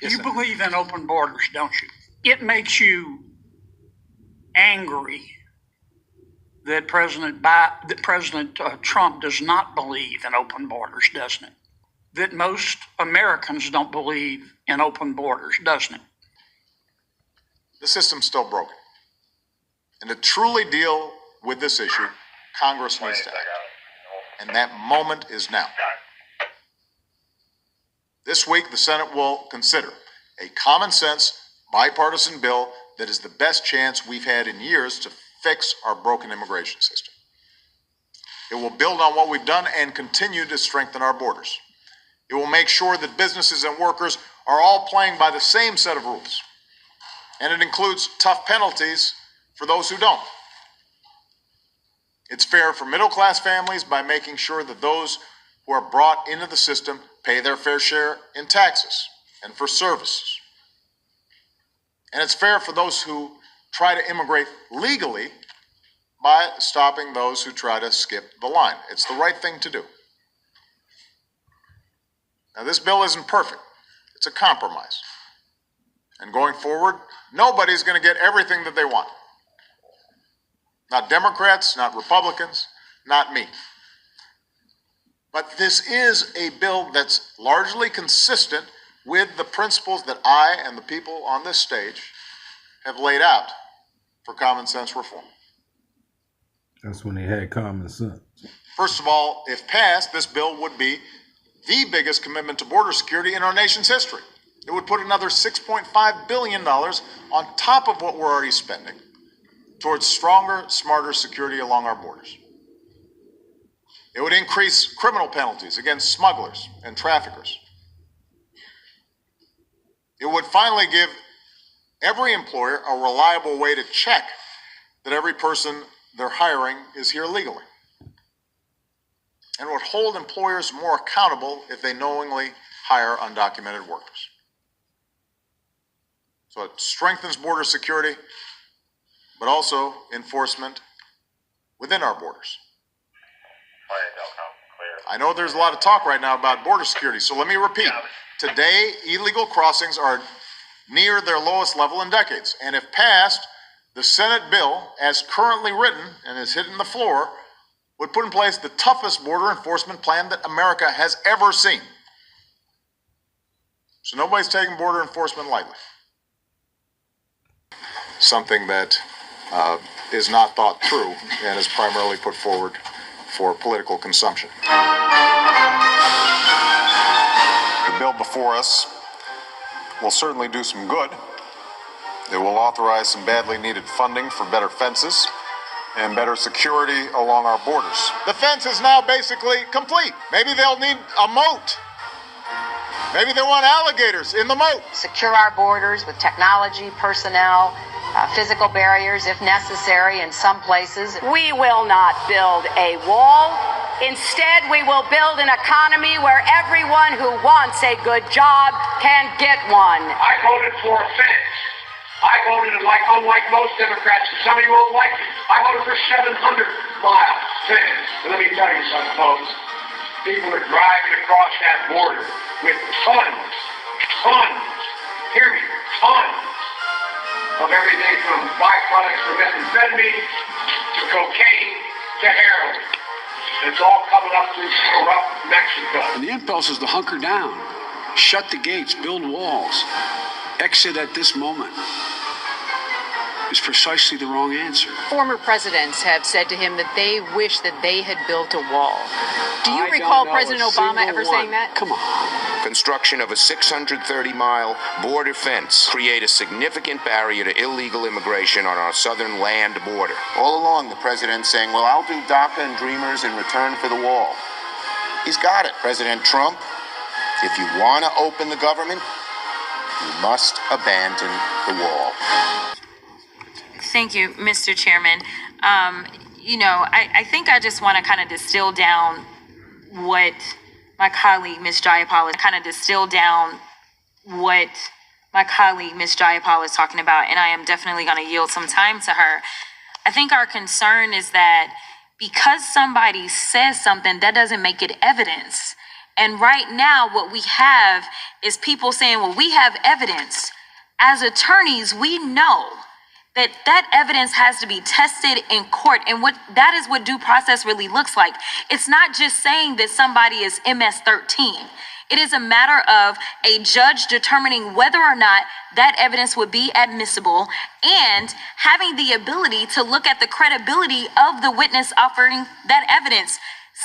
You believe in open borders, don't you? It makes you angry that President Trump does not believe in open borders, doesn't it? That most Americans don't believe in open borders, doesn't it? The system's still broken. And to truly deal with this issue, Congress needs to act. And that moment is now. This week, the Senate will consider a common sense, bipartisan bill that is the best chance we've had in years to fix our broken immigration system. It will build on what we've done and continue to strengthen our borders. It will make sure that businesses and workers are all playing by the same set of rules. And it includes tough penalties for those who don't. It's fair for middle-class families by making sure that those who are brought into the system pay their fair share in taxes and for services. And it's fair for those who try to immigrate legally by stopping those who try to skip the line. It's the right thing to do. Now, this bill isn't perfect. It's a compromise. And going forward, nobody's going to get everything that they want. Not Democrats, not Republicans, not me. But this is a bill that's largely consistent with the principles that I and the people on this stage have laid out for common sense reform. That's when they had common sense. First of all, if passed, this bill would be the biggest commitment to border security in our nation's history. It would put another $6.5 billion on top of what we're already spending towards stronger, smarter security along our borders. It would increase criminal penalties against smugglers and traffickers. It would finally give every employer a reliable way to check that every person they're hiring is here legally. And would hold employers more accountable if they knowingly hire undocumented workers. So it strengthens border security, but also enforcement within our borders. I know there's a lot of talk right now about border security, so let me repeat. Today, illegal crossings are near their lowest level in decades. And if passed, the Senate bill, as currently written and is hitting the floor, would put in place the toughest border enforcement plan that America has ever seen. So nobody's taking border enforcement lightly. Something that is not thought through and is primarily put forward for political consumption. The bill before us will certainly do some good. It will authorize some badly needed funding for better fences and better security along our borders. The fence is now basically complete. Maybe they'll need a moat. Maybe they want alligators in the moat. Secure our borders with technology, personnel, physical barriers if necessary in some places. We will not build a wall. Instead, we will build an economy where everyone who wants a good job can get one. I voted for a fence. I voted, unlike most Democrats, and some of you won't like it, I voted for 700-mile fence. And let me tell you something, folks. People are driving across that border with tons, hear me, tons of everything from byproducts from methamphetamine to cocaine to heroin. It's all coming up through corrupt Mexico. And the impulse is to hunker down, shut the gates, build walls, exit at this moment is precisely the wrong answer. Former presidents have said to him that they wish that they had built a wall. Do you recall President Obama ever saying that? Come on. Construction of a 630-mile border fence create a significant barrier to illegal immigration on our southern land border. All along, the president's saying, well, I'll do DACA and Dreamers in return for the wall. He's got it, President Trump. If you want to open the government, We must abandon the wall. Thank you, Mr. Chairman. I think I just want to kind of distill down what my colleague, Ms. Jayapal, is talking about, and I am definitely going to yield some time to her. I think our concern is that because somebody says something, that doesn't make it evidence. And right now, what we have is people saying, well, we have evidence. As attorneys, we know that evidence has to be tested in court. And that is what due process really looks like. It's not just saying that somebody is MS-13. It is a matter of a judge determining whether or not that evidence would be admissible and having the ability to look at the credibility of the witness offering that evidence,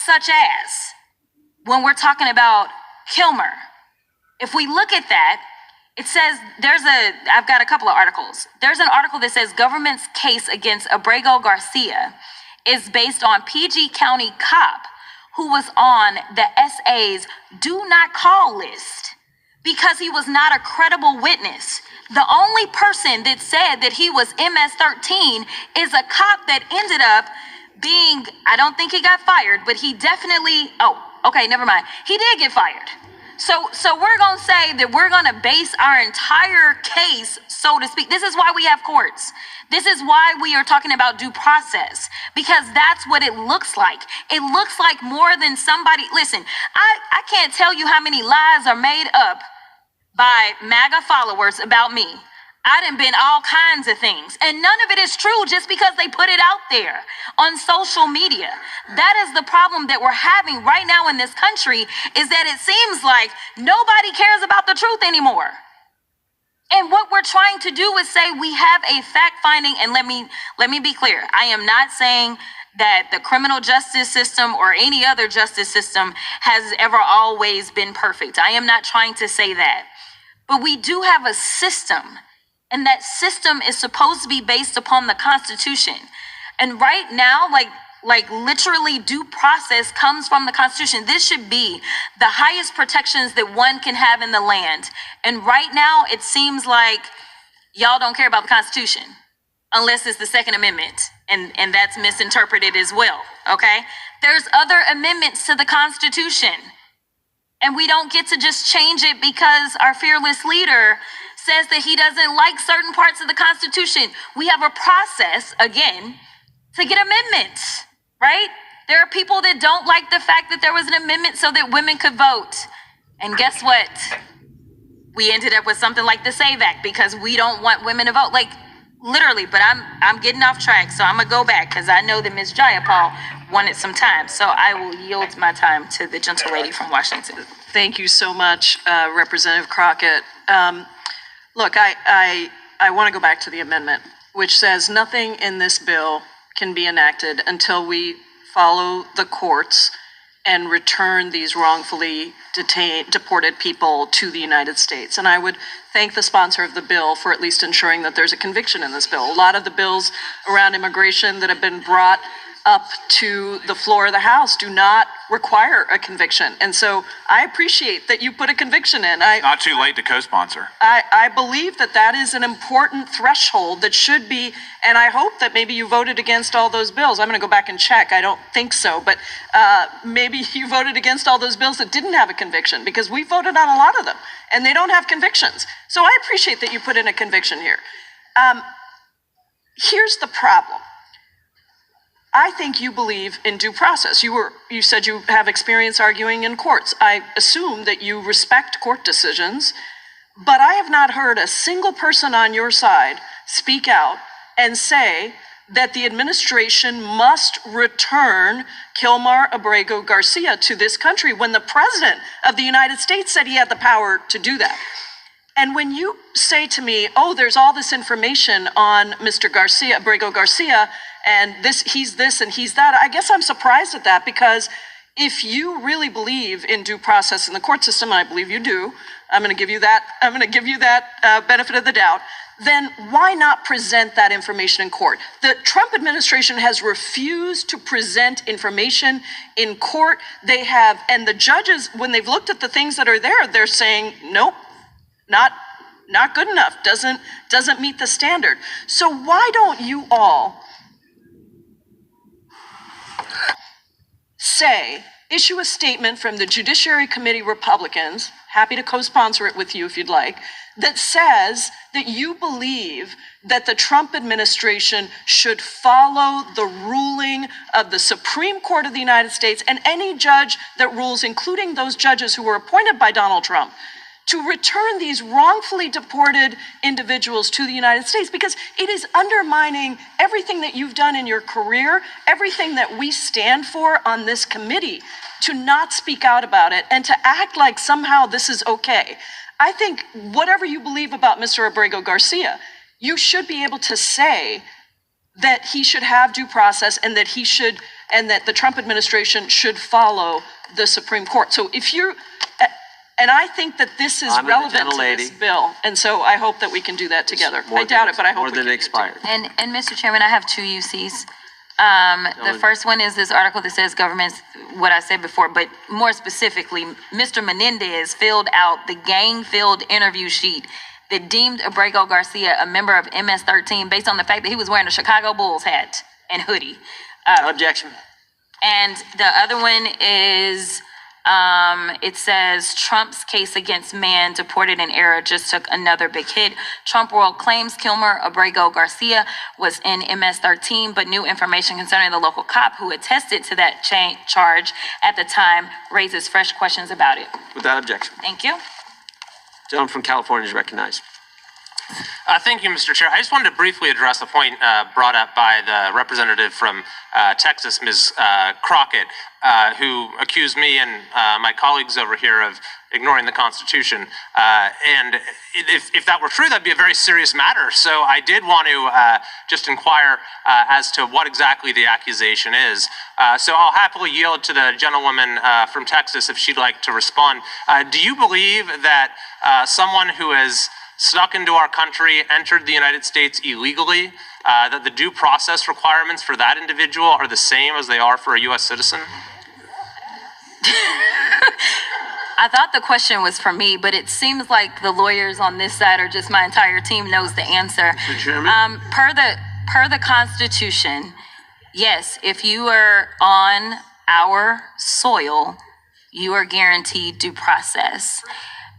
such as when we're talking about Kilmer. If we look at that, it says I've got a couple of articles. There's an article that says government's case against Abrego Garcia is based on PG County cop who was on the SA's do not call list because he was not a credible witness. The only person that said that he was MS-13 is a cop that ended up being, I don't think he got fired, but he definitely, never mind. He did get fired. So we're going to say that we're going to base our entire case, so to speak. This is why we have courts. This is why we are talking about due process, because that's what it looks like. It looks like more than somebody. Listen, I can't tell you how many lies are made up by MAGA followers about me. I done been all kinds of things, and none of it is true just because they put it out there on social media. That is the problem that we're having right now in this country, is that it seems like nobody cares about the truth anymore. And what we're trying to do is say we have a fact finding, and let me be clear. I am not saying that the criminal justice system or any other justice system has ever always been perfect. I am not trying to say that. But we do have a system, and that system is supposed to be based upon the Constitution. And right now, like literally due process comes from the Constitution. This should be the highest protections that one can have in the land. And right now, it seems like y'all don't care about the Constitution unless it's the Second Amendment. And that's misinterpreted as well, okay? There's other amendments to the Constitution. And we don't get to just change it because our fearless leader says that he doesn't like certain parts of the Constitution. We have a process, again, to get amendments, right? There are people that don't like the fact that there was an amendment so that women could vote. And guess what? We ended up with something like the SAVE Act because we don't want women to vote. Like, literally, but I'm getting off track, so I'm gonna go back because I know that Ms. Jayapal wanted some time. So I will yield my time to the gentle lady from Washington. Thank you so much, Representative Crockett. Look, I want to go back to the amendment, which says nothing in this bill can be enacted until we follow the courts and return these wrongfully deported people to the United States. And I would thank the sponsor of the bill for at least ensuring that there's a conviction in this bill. A lot of the bills around immigration that have been brought up to the floor of the House do not require a conviction. And so I appreciate that you put a conviction in. Not too late to co-sponsor. I believe that that is an important threshold that should be, and I hope that maybe you voted against all those bills. I'm going to go back and check. I don't think so, but maybe you voted against all those bills that didn't have a conviction, because we voted on a lot of them and they don't have convictions. So I appreciate that you put in a conviction here. Here's the problem. I think you believe in due process. You said you have experience arguing in courts. I assume that you respect court decisions, but I have not heard a single person on your side speak out and say that the administration must return Kilmer Abrego Garcia to this country when the president of the United States said he had the power to do that. And when you say to me, oh, there's all this information on Mr. Garcia, Abrego Garcia, and he's this and he's that, I guess I'm surprised at that, because if you really believe in due process in the court system, and I believe you do, I'm going to give you that benefit of the doubt, then why not present that information in court? The Trump administration has refused to present information in court. They have, and the judges, when they've looked at the things that are there, they're saying, nope, not not good enough, doesn't meet the standard. So why don't you all issue a statement from the Judiciary Committee Republicans, happy to co-sponsor it with you if you'd like, that says that you believe that the Trump administration should follow the ruling of the Supreme Court of the United States and any judge that rules, including those judges who were appointed by Donald Trump, to return these wrongfully deported individuals to the United States, because it is undermining everything that you've done in your career, everything that we stand for on this committee, to not speak out about it and to act like somehow this is okay. I think whatever you believe about Mr. Abrego Garcia, you should be able to say that he should have due process and that the Trump administration should follow the Supreme Court. So if you're, and I think that this is relevant to this bill, and so I hope that we can do that together. I doubt it, but I hope we can do it. And Mr. Chairman, I have two UCs. The first one is this article that says governments, what I said before, but more specifically, Mr. Menendez filled out the gang-filled interview sheet that deemed Abrego Garcia a member of MS-13 based on the fact that he was wearing a Chicago Bulls hat and hoodie. Objection. And the other one is, it says Trump's case against man deported in error just took another big hit. Trump world claims Kilmer Abrego Garcia was in MS-13, but new information concerning the local cop who attested to that charge at the time raises fresh questions about it. Without objection. Thank you. Gentleman from California is recognized. Thank you, Mr. Chair. I just wanted to briefly address a point brought up by the representative from Texas, Ms. Crockett, who accused me and my colleagues over here of ignoring the Constitution. And if that were true, that'd be a very serious matter. So I did want to just inquire as to what exactly the accusation is. So I'll happily yield to the gentlewoman from Texas if she'd like to respond. Do you believe that someone who has snuck into our country, entered the United States illegally, that the due process requirements for that individual are the same as they are for a U.S. citizen? I thought the question was for me, but it seems like the lawyers on this side, or just my entire team, knows the answer. Mr. Chairman? Per the Constitution, yes, if you are on our soil, you are guaranteed due process.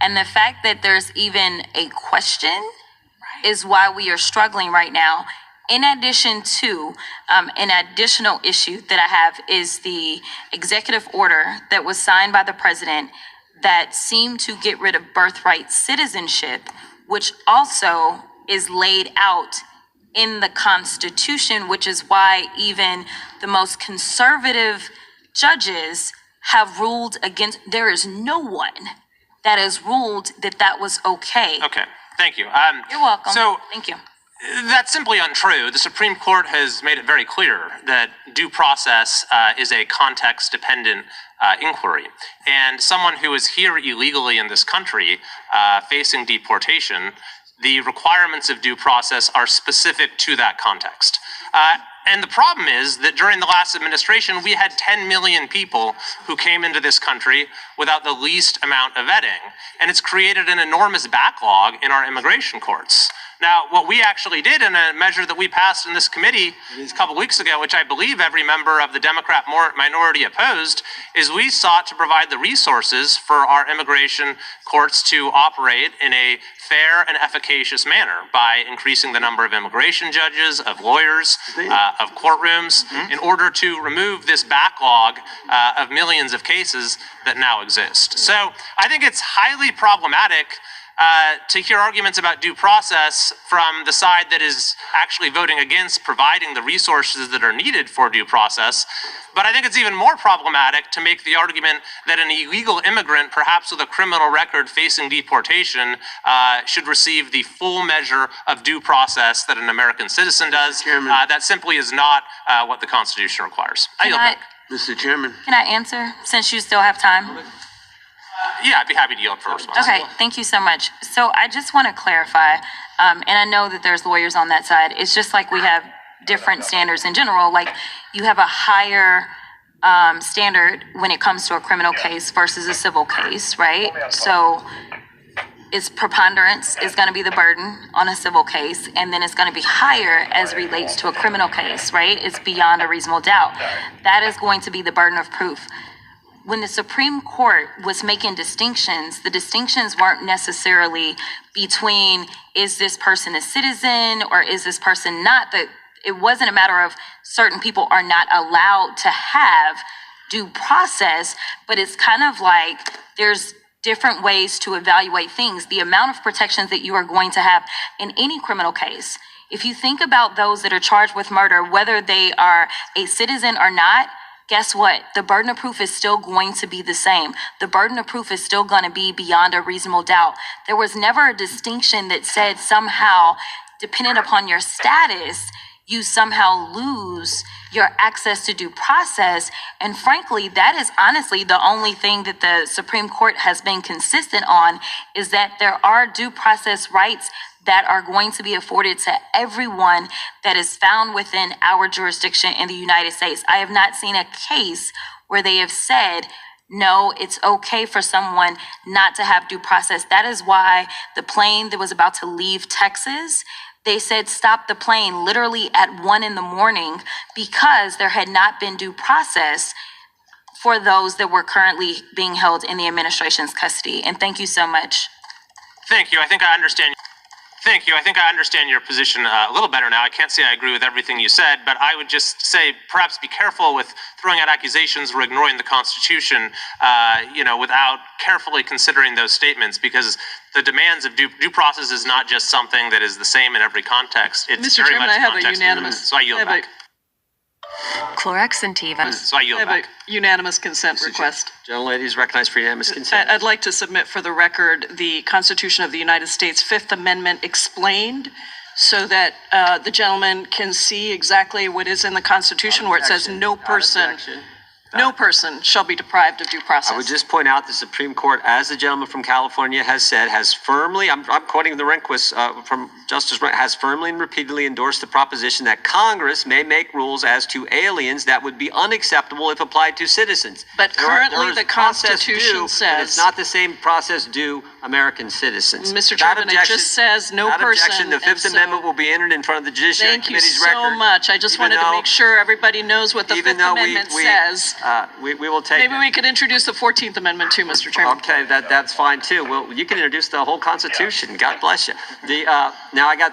And the fact that there's even a question is why we are struggling right now. In addition to, an additional issue that I have is the executive order that was signed by the president that seemed to get rid of birthright citizenship, which also is laid out in the Constitution, which is why even the most conservative judges have ruled against. There is no one that has ruled that that was okay. Okay, thank you. You're welcome. So, thank you. That's simply untrue. The Supreme Court has made it very clear that due process is a context-dependent inquiry. And someone who is here illegally in this country facing deportation, the requirements of due process are specific to that context. And the problem is that during the last administration, we had 10 million people who came into this country without the least amount of vetting. And it's created an enormous backlog in our immigration courts. Now, what we actually did in a measure that we passed in this committee a couple weeks ago, which I believe every member of the Democrat minority opposed, is we sought to provide the resources for our immigration courts to operate in a fair and efficacious manner by increasing the number of immigration judges, of lawyers, of courtrooms, in order to remove this backlog of millions of cases that now exist. So I think it's highly problematic to hear arguments about due process from the side that is actually voting against providing the resources that are needed for due process. But I think it's even more problematic to make the argument that an illegal immigrant, perhaps with a criminal record facing deportation, should receive the full measure of due process that an American citizen does. That simply is not what the Constitution requires. I yield back. Mr. Chairman. Can I answer, since you still have time? Yeah, I'd be happy to yield for a response. Okay, thank you so much. So I just want to clarify, and I know that there's lawyers on that side. It's just like we have different standards in general. Like you have a higher standard when it comes to a criminal case versus a civil case, right? So its preponderance is going to be the burden on a civil case, and then it's going to be higher as relates to a criminal case, right? It's beyond a reasonable doubt. That is going to be the burden of proof. When the Supreme Court was making distinctions, the distinctions weren't necessarily between is this person a citizen or is this person not. It wasn't a matter of certain people are not allowed to have due process, but it's kind of like there's different ways to evaluate things. The amount of protections that you are going to have in any criminal case. If you think about those that are charged with murder, whether they are a citizen or not, guess what? The burden of proof is still going to be the same. The burden of proof is still going to be beyond a reasonable doubt. There was never a distinction that said somehow, dependent upon your status, you somehow lose your access to due process. And frankly, that is honestly the only thing that the Supreme Court has been consistent on, is that there are due process rights that are going to be afforded to everyone that is found within our jurisdiction in the United States. I have not seen a case where they have said, no, it's okay for someone not to have due process. That is why the plane that was about to leave Texas, they said stop the plane literally at 1 a.m, because there had not been due process for those that were currently being held in the administration's custody. And thank you so much. Thank you. I think I understand your position a little better now. I can't say I agree with everything you said, but I would just say perhaps be careful with throwing out accusations or ignoring the Constitution, without carefully considering those statements, because the demands of due process is not just something that is the same in every context. It's Mr. very Chairman, much I have a context unanimous. So I yield back. Clorox and Tiva. So I yield I have back. a unanimous consent request. Gentlelady is recognized for unanimous consent. I'd like to submit for the record the Constitution of the United States Fifth Amendment explained, so that the gentleman can see exactly what is in the Constitution, where it says no person shall be deprived of due process. I would just point out the Supreme Court, as the gentleman from California has said, has firmly, I'm quoting the Rehnquist from Justice Rehnquist, has firmly and repeatedly endorsed the proposition that Congress may make rules as to aliens that would be unacceptable if applied to citizens. But currently the Constitution says it's not the same process due American citizens. Mr. Chairman, it just says no person. The Fifth Amendment will be entered in front of the Judiciary Committee's record. Thank you so much. I just wanted to make sure everybody knows what the Fifth Amendment says. We will take Maybe we could introduce the 14th Amendment too, Mr. Chairman. Okay, that's fine too. Well, you can introduce the whole Constitution. God bless you. Now I got